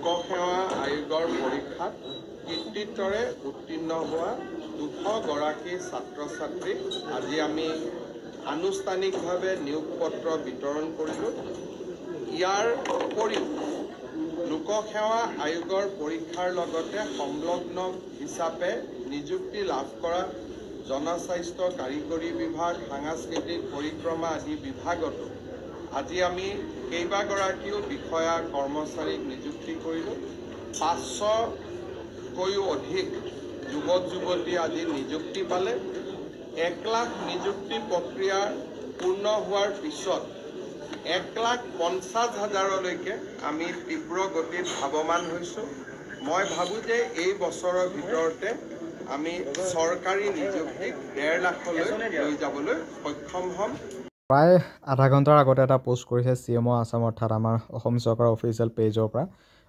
লোকসেৱা আয়োগৰ পৰীক্ষাত কৃতিত্বৰে উত্তীৰ্ণ হোৱা 200 গৰাকী ছাত্ৰ ছাত্ৰীক আজি আমি আনুষ্ঠানিকভাৱে নিয়োগ পত্ৰ বিতৰণ কৰিলোঁ। ইয়াৰ উপৰিও লোকসেৱা আয়োগৰ পৰীক্ষাৰ লগতে সংলগ্ন হিচাপে নিযুক্তি লাভ কৰা জনস্বাস্থ্য কাৰিকৰী বিভাগ, সাংস্কৃতিক পৰিক্ৰমা আদি বিভাগতো আজি আমি কেইবাগৰাকীও বিষয়া কৰ্মচাৰীক নিযুক্তি কৰিলোঁ। 500কৈও অধিক যুৱক যুৱতী আজি নিযুক্তি পালে। 1 লাখ নিযুক্তি প্ৰক্ৰিয়া পূৰ্ণ হোৱাৰ পিছত 1,50,000লৈকে আমি তীব্ৰ গতিত ধাৱমান হৈছোঁ। মই ভাবোঁ যে এই বছৰৰ ভিতৰতে আমি চৰকাৰী নিযুক্তি 1.5 লাখলৈ লৈ যাবলৈ সক্ষম হ'ম। প্ৰায় আধা ঘণ্টাৰ আগতে এটা পোষ্ট কৰিছে CMO আছাম অৰ্থাৎ আমাৰ অসম চৰকাৰৰ অফিচিয়েল পেজৰ পৰা।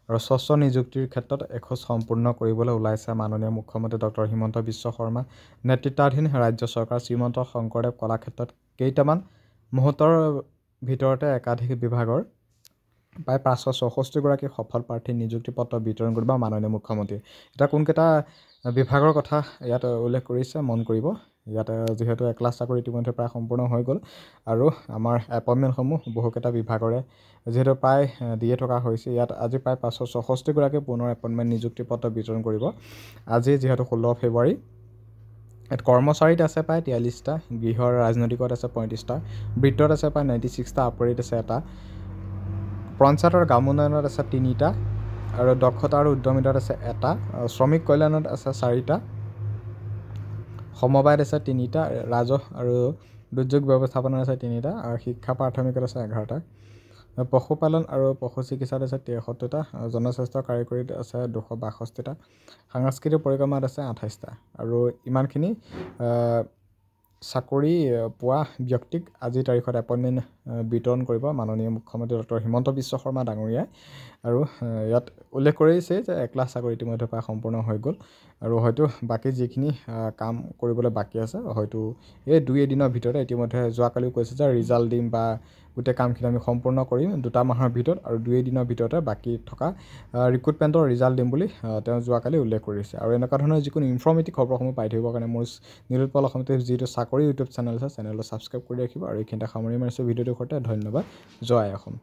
আৰু স্বচ্ছ নিযুক্তিৰ ক্ষেত্ৰত এখোজ সম্পূৰ্ণ কৰিবলৈ ওলাইছে মাননীয় মুখ্যমন্ত্ৰী ডক্টৰ হিমন্ত বিশ্ব শৰ্মা নেতৃত্বাধীন ৰাজ্য চৰকাৰ। শ্ৰীমন্ত শংকৰদেৱ কলাক্ষেত্ৰত কেইটামান মুহূৰ্তৰ ভিতৰতে একাধিক বিভাগৰ প্ৰায় 564গৰাকী সফল প্ৰাৰ্থীৰ নিযুক্তি পত্ৰ বিতৰণ কৰিব মাননীয় মুখ্যমন্ত্ৰী। এতিয়া কোনকেইটা বিভাগৰ কথা ইয়াত উল্লেখ কৰিছে মন কৰিব। ইয়াত যিহেতু 1 লাখ চাকৰি ইতিমধ্যে প্ৰায় সম্পূৰ্ণ হৈ গ'ল আৰু আমাৰ এপইণ্টমেণ্টসমূহ বহুকেইটা বিভাগৰে যিহেতু প্ৰায় দিয়ে থকা হৈছে। ইয়াত আজি প্ৰায় 564গৰাকী পুনৰ এপইণ্টমেণ্ট নিযুক্তি পত্ৰ বিতৰণ কৰিব। আজি যিহেতু 16 ফেব্ৰুৱাৰী। ইয়াত কৰ্মচাৰীত আছে প্ৰায় 43টা, গৃহৰ ৰাজনৈতিকত আছে 35টা, বৃত্তত আছে প্ৰায় 96টা, আপৰিত আছে 1টা, পঞ্চায়ত আৰু গ্ৰাম উন্নয়নত আছে 3টা আৰু দক্ষতা আৰু উদ্যমিতাত আছে 1টা, শ্ৰমিক কল্যাণত আছে 4টা, সমবায়ত আছে 3টা, ৰাজহ আৰু দুৰ্যোগ ব্যৱস্থাপনাত আছে 3টা আৰু শিক্ষা প্ৰাথমিকত আছে 11টা, পশুপালন আৰু পশু চিকিৎসাত আছে 73টা, জনস্বাস্থ্য কাৰিকৰীত আছে 262টা, সাংস্কৃতিক পৰিক্ৰমাত আছে 28টা আৰু ইমানখিনি চাকৰি পোৱা ব্যক্তিক আজিৰ তাৰিখত এপইণ্টমেণ্ট বিতৰণ কৰিব মাননীয় মুখ্যমন্ত্ৰী ডক্টৰ হিমন্ত বিশ্ব শৰ্মা ডাঙৰীয়াই। আৰু ইয়াত উল্লেখ কৰিছে যে 1 লাখ চাকৰি ইতিমধ্যে প্ৰায় সম্পূৰ্ণ হৈ গ'ল আৰু হয়তো বাকী যিখিনি কাম কৰিবলৈ বাকী আছে হয়তো এই 2 দিনৰ ভিতৰতে ইতিমধ্যে যোৱাকালিও কৈছে যে ৰিজাল্ট দিম বা গোটেই কামখিনি আমি সম্পূৰ্ণ কৰিম 2 মাহৰ ভিতৰত আৰু 2 দিনৰ ভিতৰতে বাকী থকা ৰিক্ৰুটমেণ্টৰ ৰিজাল্ট দিম বুলি তেওঁ যোৱাকালি উল্লেখ কৰিছে। আৰু এনেকুৱা ধৰণৰ যিকোনো ইনফৰ্মেটিভ খবৰসমূহ পাই থাকিবৰ কাৰণে মোৰ নিলোৎপল অসম টিভি যিটো চাকৰি ইউটিউব চেনেল আছে চেনেলটো ছাবস্ক্ৰাইব কৰি ৰাখিব। আৰু এইখিনিতে সামৰি মাৰিছোঁ ভিডিঅ'টোৰ সৈতে। ধন্যবাদ। জয় অসম।